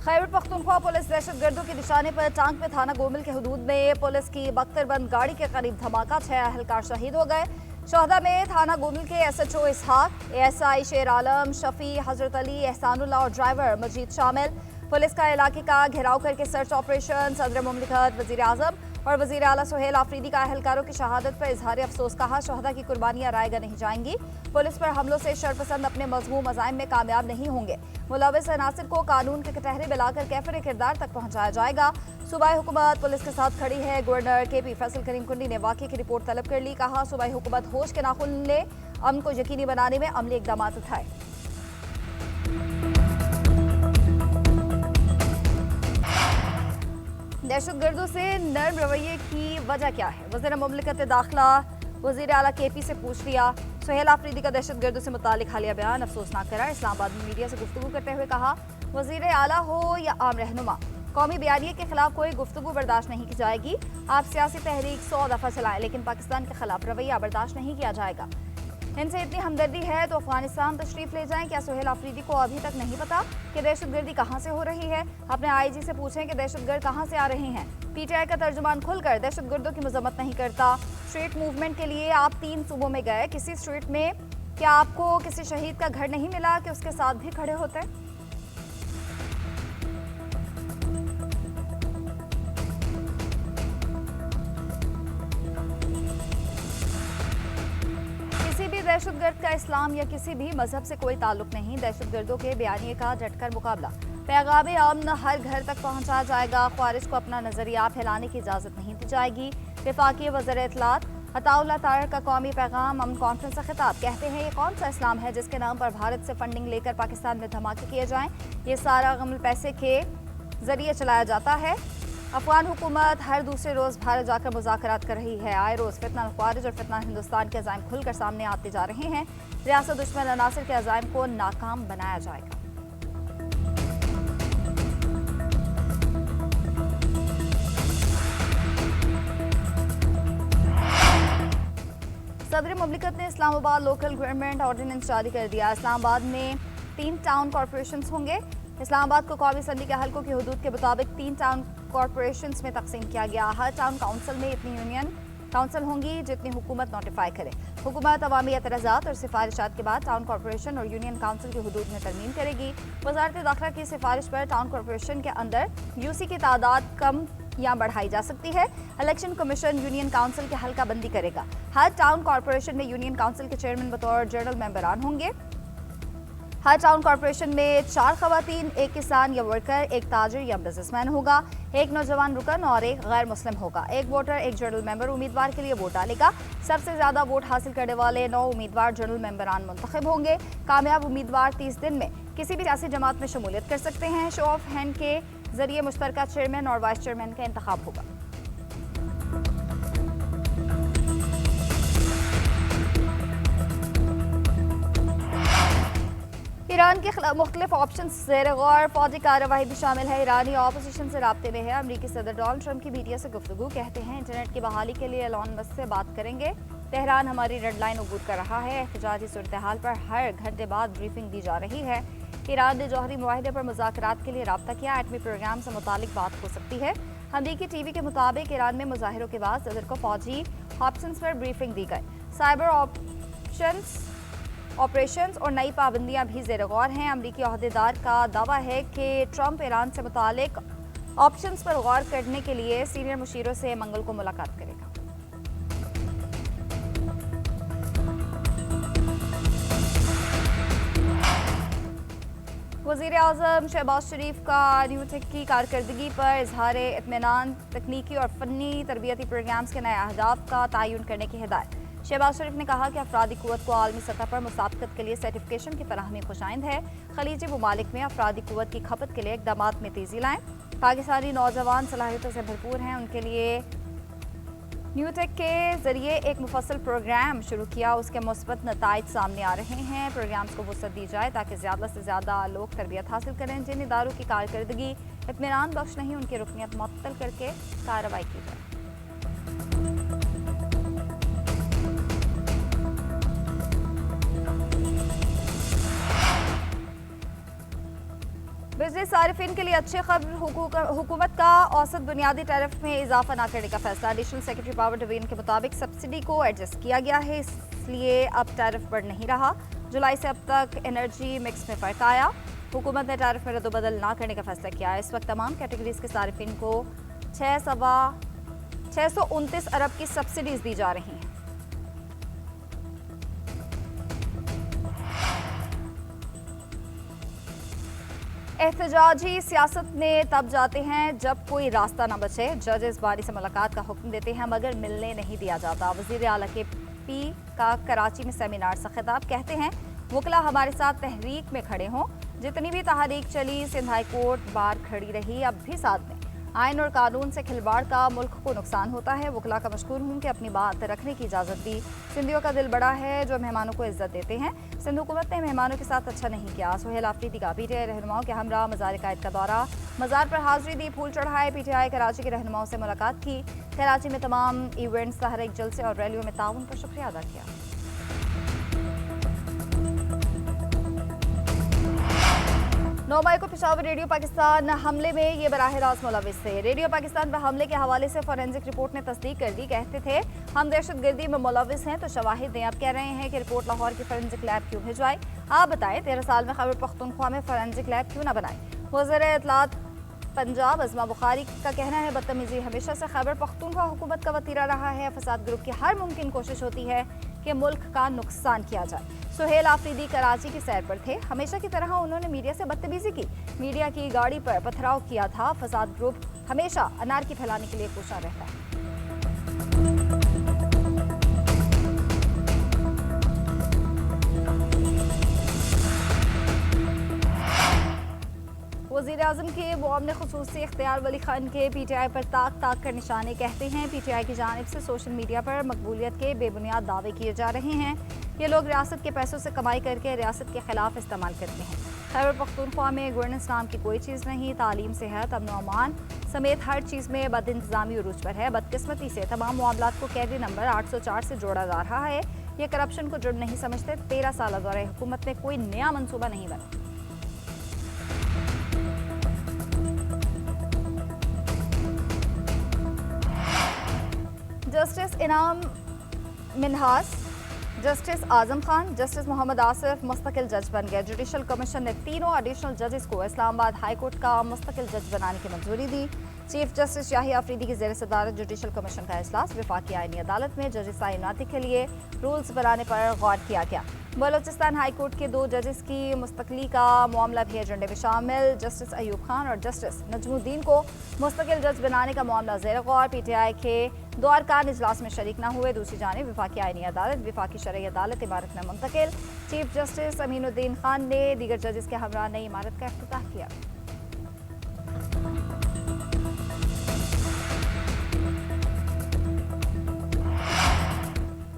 Khyber Pakhtunkhwa police दहशतगर्दों के निशाने पर टांग में थाना गोमिल के हदूद में पुलिस की बख्तरबंद गाड़ी के करीब धमाका, 6 अहलकार शहीद हो गए। शोहदा में थाना गोमिल के SHO इसहाक, ASI शेर आलम, शफी, हजरत अली, एहसानुल्लाह और ड्राइवर मजीद शामिल। पुलिस का इलाके का घेराव करके सर्च ऑपरेशन। सदर मुमलिकत वजीर आजम और वजीर आला सुहेल आफरीदी का अहलकारों की शहादत पर इजहार अफसोस कहा, शोहदा की कुर्बानियां रायगा नहीं जाएंगी। पुलिस पर हमलों से शरपसंद अपने मजमूम अज़ाइम में कामयाब नहीं होंगे। मुलविस अनासिर को कानून के कटहरे मिलाकर कैफर किरदार तक पहुंचाया जाएगा। सूबाई हुकूमत पुलिस के साथ खड़ी है। गवर्नर KP फैसल करीम कुंडी ने वाक़े की रिपोर्ट तलब कर ली। कहा, सूबाई हुकूमत होश के नाखुन ले अमन को यकीनी बनाने में अमली इकदाम उठाए। दहशतगर्दों से नर्म रवैये की वजह क्या है? वज़ीर मुमलिकत दाखिला वज़ीर आला KP से पूछ लिया। सुहेल आफरीदी का दहशतगर्दों से मुतालिक हालिया बयान अफसोसनाक करार। इस्लामाबाद में मीडिया से गुफ्तगू करते हुए कहा, वज़ीर आला हो या आम रहनुमा, कौमी बयानिए के खिलाफ कोई गुफ्तगू बर्दाश्त नहीं की जाएगी। आप सियासी तहरीक 100 दफ़ा चलाएं, लेकिन पाकिस्तान के खिलाफ रवैया बर्दाश्त नहीं किया जाएगा। इनसे इतनी हमदर्दी है तो अफगानिस्तान तशरीफ ले जाएं। क्या सुहेल आफरीदी को अभी तक नहीं पता कि दहशतगर्दी कहां से हो रही है? अपने IG से पूछें कि दहशतगर्द कहां से आ रहे हैं। PTI का तर्जुमान खुलकर दहशतगर्दों की मजम्मत नहीं करता। स्ट्रीट मूवमेंट के लिए आप 3 सूबों में गए, किसी स्ट्रीट में क्या आपको किसी शहीद का घर नहीं मिला कि उसके साथ भी खड़े होते? दहशतगर्द का इस्लाम या किसी भी मजहब से कोई ताल्लुक नहीं। दहशतगर्दों के बयानिए का डटकर मुकाबला। पैगाम अमन हर घर तक पहुंचाया जाएगा। ख्वारिज को अपना नजरिया फैलाने की इजाजत नहीं दी जाएगी। वफाकी वज़ीर इत्तलात अताउल्लाह तारर का कौमी पैगाम अमन कॉन्फ्रेंस से खिताब। कहते हैं, ये कौन सा इस्लाम है जिसके नाम पर भारत से फंडिंग लेकर पाकिस्तान में धमाके किए जाएं? ये सारा गमल पैसे के जरिए चलाया जाता है। अफगान हुकूमत हर दूसरे रोज़ भारत जाकर मुज़ाकरात कर रही है। आए रोज़ फितना ख्वारिज और फितना हिंदुस्तान के अज़ाइम खुलकर सामने आते जा रहे हैं। रियासत दुश्मन अनासिर के अज़ाइम को नाकाम बनाया जाएगा। सदर मुमलिकत ने इस्लामाबाद लोकल गवर्नमेंट ऑर्डिनेंस जारी कर दिया। इस्लामाबाद में 3 टाउन कॉरपोरेशन होंगे। इस्लामाबाद को कौमी असम्बली के हल्कों की हुदूद के मुताबिक 3 टाउन कॉरपोरेशंस में तकसीम किया गया। हर टाउन काउंसिल में इतनी यूनियन काउंसिल होंगी जितनी हुकूमत नोटिफाई करे। हुकूमत अवामी एतराज़ात और सिफारिशात के बाद टाउन कॉरपोरेशन और यूनियन काउंसिल की हुदूद में तरमीम करेगी। वज़ारत दाखिला की सिफारिश पर टाउन कॉरपोरेशन के अंदर UC की तादाद कम या बढ़ाई जा सकती है। इलेक्शन कमीशन यूनियन काउंसिल की हल्का बंदी करेगा। हर टाउन कॉरपोरेशन में यूनियन काउंसिल के चेयरमैन बतौर जनरल मेंबरान होंगे। हर टाउन कॉरपोरेशन में 4 खवातीन, 1 किसान या वर्कर, 1 ताजिर या बिजनेसमैन होगा, 1 नौजवान रुकन और 1 गैर मुस्लिम होगा। 1 वोटर, 1 जनरल मेंबर उम्मीदवार के लिए वोट डालेगा। सबसे ज्यादा वोट हासिल करने वाले 9 उम्मीदवार जनरल मेंबरान मुंतखब होंगे। कामयाब उम्मीदवार 30 दिन में किसी भी सियासी जमात में शमूलियत कर सकते हैं। शो ऑफ हैंड के जरिए मुश्तरका चेयरमैन और वाइस चेयरमैन का इंतखाब होगा। ईरान के खिलाफ मुख्तलिफ ऑप्शन ज़ेर गौर फौजी कार्रवाई भी शामिल है। ईरानी ऑपोजिशन से राब्ते में है। अमरीकी सदर डोनाल्ड ट्रंप की मीडिया से गुफ्तगू। कहते हैं, इंटरनेट की बहाली के लिए एलॉन मस्क से बात करेंगे। तेहरान हमारी रेड लाइन अबूर कर रहा है। एहतजाजी सूरत हाल पर हर घंटे बाद ब्रीफिंग दी जा रही है। ईरान ने जौहरी मुआहदे पर मुज़ाकरात के लिए राब्ता किया। एटमी प्रोग्राम से मुतालिक बात हो सकती है। अमरीकी TV के मुताबिक ईरान में मुजाहिरों के बाद सदर को फौजी ऑप्शंस पर ब्रीफिंग दी गई। साइबर ऑपरेशंस और नई पाबंदियां भी ज़ेर गौर हैं। अमरीकी ओहदेदार का दावा है कि ट्रंप ईरान से मुतालिक ऑप्शंस पर गौर करने के लिए सीनियर मुशीरों से मंगल को मुलाकात करेगा। वज़ीर आज़म शहबाज शरीफ का न्यूटेक की कारकर्दगी पर इजहार इत्मीनान, तकनीकी और फ़नी तरबियती प्रोग्राम्स के नए अहदाफ का तयन करने की हिदायत। शहबाज शरीफ ने कहा कि अफरादी क़ुव्वत को आलमी सतह पर मुसाबकत के लिए सर्टिफिकेशन की फराहमी खुशाइंद है। खलीजी ममालिक में अफरादी क़ुव्वत की खपत के लिए इक़दामात में तेज़ी लाएँ। पाकिस्तानी नौजवान सलाहियतों से भरपूर हैं, उनके लिए न्यूटेक के ज़रिए एक मुफस्सल प्रोग्राम शुरू किया। उसके मुस्बत नताइज सामने आ रहे हैं। प्रोग्राम्स को वसअत दी जाए ताकि ज़्यादा से ज़्यादा लोग तरबियत हासिल करें। जिन इदारों की कारकर्दगी इत्मीनान बख्श नहीं, उनकी रुकनीत मुअत्तल करके कार्रवाई की जाए। बिजली सारिफिन के लिए अच्छी खबर, हुकूमत का औसत बुनियादी टैरिफ में इजाफा न करने का फैसला। एडिशनल सेक्रेटरी पावर डिवीजन के मुताबिक सब्सिडी को एडजस्ट किया गया है, इसलिए अब टैरिफ बढ़ नहीं रहा। जुलाई से अब तक एनर्जी मिक्स में फर्क आया। हुकूमत ने टैरिफ में रद्दबदल ना करने का फैसला किया है। इस वक्त तमाम कैटेगरीज के सारिफिन को 629 अरब की सब्सिडीज दी जा रही हैं। एहतजाजी सियासत में तब जाते हैं जब कोई रास्ता न बचे। जजेस बारी से मुलाकात का हुक्म देते हैं मगर मिलने नहीं दिया जाता। वजीर आला के पी का कराची में सेमिनार से खिताब, कहते हैं वकला हमारे साथ तहरीक में खड़े हों। जितनी भी तहरीक चली, सिंध हाई कोर्ट बार खड़ी रही, अब भी साथ में। आइन और कानून से खिलवाड़ का मुल्क को नुकसान होता है। वकला का मशकूर हूँ कि अपनी बात रखने की इजाज़त दी। सिंधियों का दिल बड़ा है जो मेहमानों को इज्जत देते हैं। सिंध हुकूमत ने मेहमानों के साथ अच्छा नहीं किया। सुहेल आफरीदी का पीटीआई रहनुमाओं के हमरा मज़ार कायद का दौरा, मज़ार पर हाजिरी दी, फूल चढ़ाए। पीटीआई कराची के रहनुमाओं से मुलाकात की। कराची में तमाम इवेंट्स, तहरीक जलसे और रैलियों में ताउन पर शुक्रिया अदा किया। 9 मई को पेशावर रेडियो पाकिस्तान हमले में ये बराह रास्त मुलविस थे। रेडियो पाकिस्तान पर हमले के हवाले से फॉरेंसिक रिपोर्ट ने तस्दीक कर दी। कहते थे हम दहशतगर्दी में मुलविस हैं तो शवाहिद दें। अब कह रहे हैं कि रिपोर्ट लाहौर की फॉरेंसिक लैब क्यों भिजवाई। आप बताएं 13 साल में खैबर पख्तूनख्वा में फॉरेंसिक लैब क्यों ना बनाई। वज़ीर इत्तलात पंजाब अज़मा बुखारी का कहना है बदतमीजी हमेशा से खैबर पख्तूनख्वा हुकूमत का वतीरा रहा है। फसाद ग्रुप की हर मुमकिन कोशिश होती है कि मुल्क का नुकसान किया जाए। सुहेल आफरीदी कराची की सैर पर थे। हमेशा की तरह उन्होंने मीडिया से बदतमीजी की। मीडिया की गाड़ी पर पथराव किया था। फसाद ग्रुप हमेशा अनारकी फैलाने के लिए कोशा रहता है। वज़ीर आज़म के मुआवने ख़ुसूसी इख्तियार वली खान के पीटीआई पर ताक ताक कर निशाने। कहते हैं पीटीआई की जानिब से सोशल मीडिया पर मकबूलियत के बेबुनियाद दावे किए जा रहे हैं। ये लोग रियासत के पैसों से कमाई करके रियासत के खिलाफ इस्तेमाल करते हैं। खैबर पख्तूनख्वा में गवर्नेंस नाम की कोई चीज़ नहीं। तालीम, सेहत, अमन व अमान समेत हर चीज़ में बद इंतज़ामी उरूज पर है। बदकिस्मती से तमाम मामलात को कैदी नंबर 804 से जोड़ा जा रहा है। ये करप्शन को जुर्म नहीं समझते। 13 साल दौरे हुकूमत में कोई नया मनसूबा नहीं बना। जस्टिस इनाम मिन्हास, जस्टिस आजम खान, जस्टिस मोहम्मद आसिफ मुस्तकिल जज बन गए। जुडिशल कमीशन ने तीनों एडिशनल जजेस को इस्लामाबाद हाई कोर्ट का मुस्तकिल जज बनाने की मंजूरी दी। चीफ जस्टिस याहिया अफरीदी की ज़ेर सदारत जुडिशल कमीशन का इजलास। वफाकी आईनी अदालत में जजेस तैनाती के लिए रूल्स बनाने पर गौर किया गया। बलोचिस्तान हाई कोर्ट के 2 जजेस की मुस्तकली का मामला भी एजेंडे में शामिल। जस्टिस अयूब खान और जस्टिस नजमुद्दीन को मुस्तकिल जज बनाने का मामला ज़ेर गौर। पीटीआई के 2 अरकान इजलास में शरीक न हुए। दूसरी जानिब वफाकी आईनी अदालत, वफाकी शरई अदालत इमारत में मुंतकिल। चीफ जस्टिस अमीनुद्दीन खान ने दीगर जजेस के हमरा नई इमारत का इफ्तिताह किया।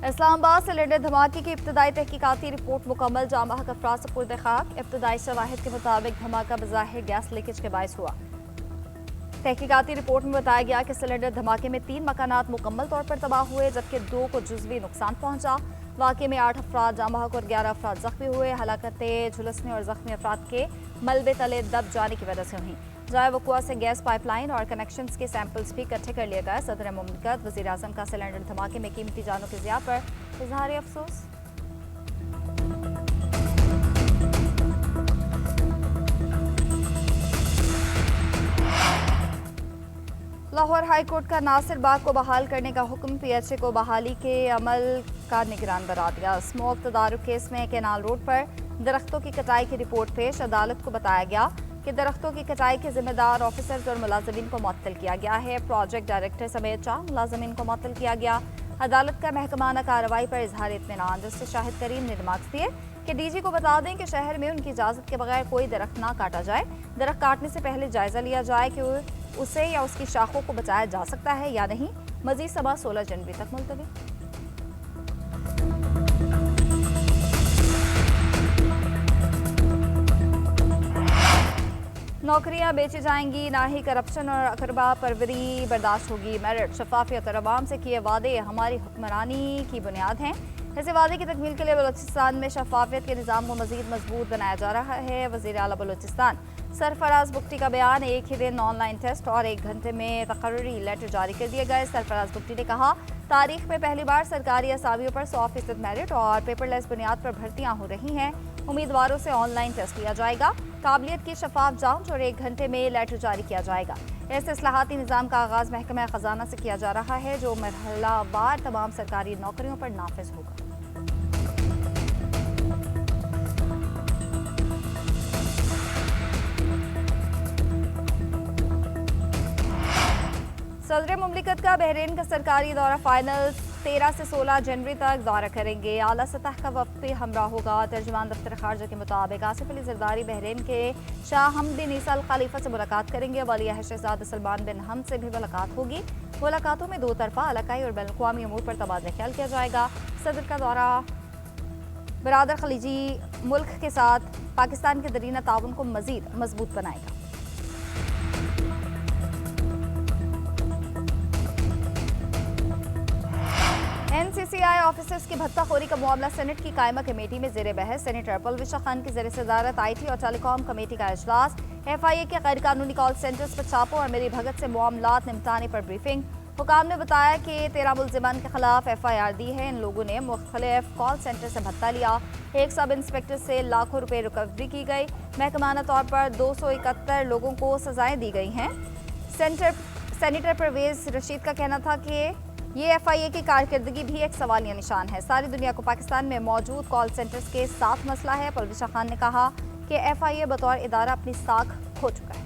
इस्लामाबाद सिलेंडर धमाके की इब्तदाई तहकीकाती रिपोर्ट मुकम्मल। जामा हक अफराद सुपुर्द खाक। इब्तदाई शवाहिद के मुताबिक धमाका बज़ाहिर गैस लीकेज के बायस हुआ। तहकीकाती रिपोर्ट में बताया गया कि सिलेंडर धमाके में 3 मकानात मुकम्मल तौर पर तबाह हुए जबकि 2 को जुज़वी नुकसान पहुंचा। वाक़े में 8 अफराद जामा हक और 11 अफराद जख्मी हुए। हलाकतें झुलसने और जख्मी अफराद के मलबे तले दब जाने की वजह से हुई। जाए वक़ुआ से गैस पाइपलाइन और कनेक्शंस के सैंपल्स भी इकट्ठे कर लिए गए। सदर मुमलिकत वज़ीर आज़म का सिलेंडर धमाके में कीमती जानों के ज़िया पर इज़हार अफसोस। लाहौर हाई कोर्ट का नासिर बाग को बहाल करने का हुक्म। पीएचए को बहाली के अमल का निगरान बना दिया। स्मोक तदारुक केस में कैनाल रोड पर दरख्तों की कटाई की रिपोर्ट पेश। अदालत को बताया गया कि दरख्तों की कटाई के जिम्मेदार ऑफिसर्स और मुलाजमीन को मुअत्तल किया गया है। प्रोजेक्ट डायरेक्टर समेत 4 मुलाजमीन को मुअत्तल किया गया। अदालत का महकमाना कार्रवाई पर इजहार इत्मीनान। जस्टिस शाहिद करीम ने रिमार्क्स दिए कि डीजी को बता दें कि शहर में उनकी इजाज़त के बगैर कोई दरख्त ना काटा जाए। दरख्त काटने से पहले जायजा लिया जाए कि उसे या उसकी शाखों को बचाया जा सकता है या नहीं। मजीद सभा 16 जनवरी तक मुलतवी। नौकरियां बेची जाएंगी, ना ही करप्शन और अकरबा परवरी बर्दाश्त होगी। मेरिट, शफाफियत और अवाम से किए वादे हमारी हुक्मरानी की बुनियाद हैं। इस वादे की तकमील के लिए बलूचिस्तान में शफाफियत के निज़ाम को मज़ीद मजबूत बनाया जा रहा है। वज़ीर आला बलूचिस्तान सरफराज बुगटी का बयान, एक ही दिन ऑनलाइन टेस्ट और 1 घंटे में तकर्री लेटर जारी कर दिए गए। सरफराज बुगटी ने कहा, तारीख में पहली बार सरकारी असामियों पर 100% मेरिट और पेपरलेस बुनियाद पर भर्तियां हो रही हैं। उम्मीदवारों से ऑनलाइन टेस्ट लिया जाएगा, काबिलियत की शफाफ जांच और 1 घंटे में लेटर जारी किया जाएगा। इस इस्लाहाती निज़ाम का आगाज़ महकमा खजाना से किया जा रहा है, जो मरहलावार तमाम सरकारी नौकरियों पर नाफिज होगा। सदर मुमलिकत का बहरीन का सरकारी दौरा फाइनल 13 से 16 जनवरी तक दौरा करेंगे। आला सतह का वफ्द भी हमरा होगा। तर्जुमान दफ्तर खारजा के मुताबिक आसिफ अली जरदारी बहरीन के शाह हमद बिन ईसा अल खलीफा से मुलाकात करेंगे। वली शहजादा सलमान बिन हमद से भी मुलाकात होगी। मुलाकातों में 2 तरफा इलाकाई और बैनुल-अक़वामी उमूर पर तबादला ख्याल किया जाएगा। सदर का दौरा बरादर खलीजी मुल्क के साथ पाकिस्तान के दरीना ताउन को मजीद मजबूत बनाएगा। NCCI ऑफिसर्स की भत्ताखोरी का मामला सेनेट की कायमा कमेटी में जेर बहस। सेनेटर पलविशा खान की ज़ेर सदारत IT और टेलीकॉम कमेटी का इजलास। FIA के गैर कानूनी कॉल सेंटर्स पर छापों और मेरी भगत से मामलात निपटाने पर ब्रीफिंग। हुकाम ने बताया कि 13 मुलजिमान के खिलाफ FIR दी है। इन लोगों ने मुख्तलिफ कॉल सेंटर से भत्ता लिया। एक सब इंस्पेक्टर से लाखों रुपए रिकवरी की गई। महकमाना तौर पर 271 लोगों को सजाएं दी गई हैं। सेनेटर परवेज रशीद का कहना था कि ये FIA की कारकर्दगी भी एक सवालिया निशान है। सारी दुनिया को पाकिस्तान में मौजूद कॉल सेंटर्स के साथ मसला है। पलविशा खान ने कहा कि FIA बतौर इदारा अपनी साख खो चुका है।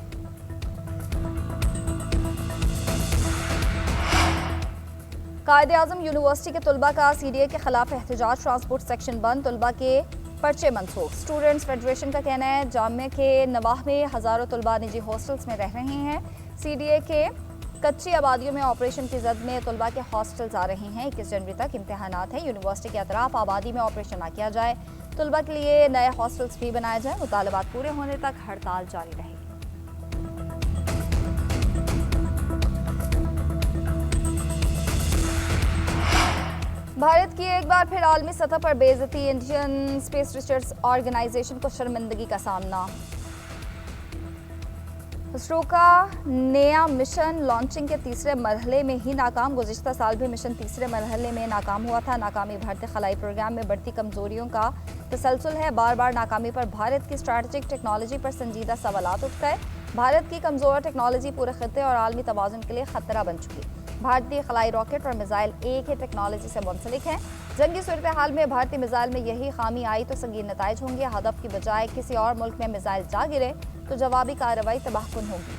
कायद-ए-आज़म यूनिवर्सिटी के तलबा का CDA के खिलाफ एहतजाज। ट्रांसपोर्ट सेक्शन बंद, तलबा के पर्चे मनसूख। स्टूडेंट्स फेडरेशन का कहना है, जामिया के नवाह में हज़ारों तलबा निजी हॉस्टल्स में रह रहे हैं। CDA के कच्ची आबादियों में ऑपरेशन की जद में तलबा के हॉस्टल्स आ रहे हैं। 21 जनवरी तक इम्तहानात हैं। यूनिवर्सिटी के अतराफ आबादी में ऑपरेशन ना किया जाए, तलबा के लिए नए हॉस्टल्स भी बनाए जाए। मुतालबात पूरे होने तक हड़ताल जारी रहेगी। भारत की एक बार फिर आलमी सतह पर बेइज्जती। इंडियन स्पेस रिसर्च ऑर्गेनाइजेशन को शर्मिंदगी का सामना। इसरो का नया मिशन लॉन्चिंग के तीसरे मरहले में ही नाकाम। गुज़िश्ता साल भी मिशन तीसरे मरहले में नाकाम हुआ था। नाकामी भारतीय खलाई प्रोग्राम में बढ़ती कमजोरियों का तसलसल है। बार बार नाकामी पर भारत की स्ट्रैटेजिक टेक्नोलॉजी पर संजीदा सवालात उठ गए। भारत की कमजोर टेक्नोलॉजी पूरे खित्ते और आलमी तवाज़ुन के लिए खतरा बन चुकी। भारतीय खलाई रॉकेट और मिसाइल एक ही टेक्नोलॉजी से मुंसलिक हैं। जंगी सूरत हाल में भारतीय मिसाइल में यही खामी आई तो संगीन नताइज होंगे। हदफ की बजाय किसी और मुल्क में मिसाइल जा गिरे तो जवाबी कार्रवाई तबाहकुन होगी।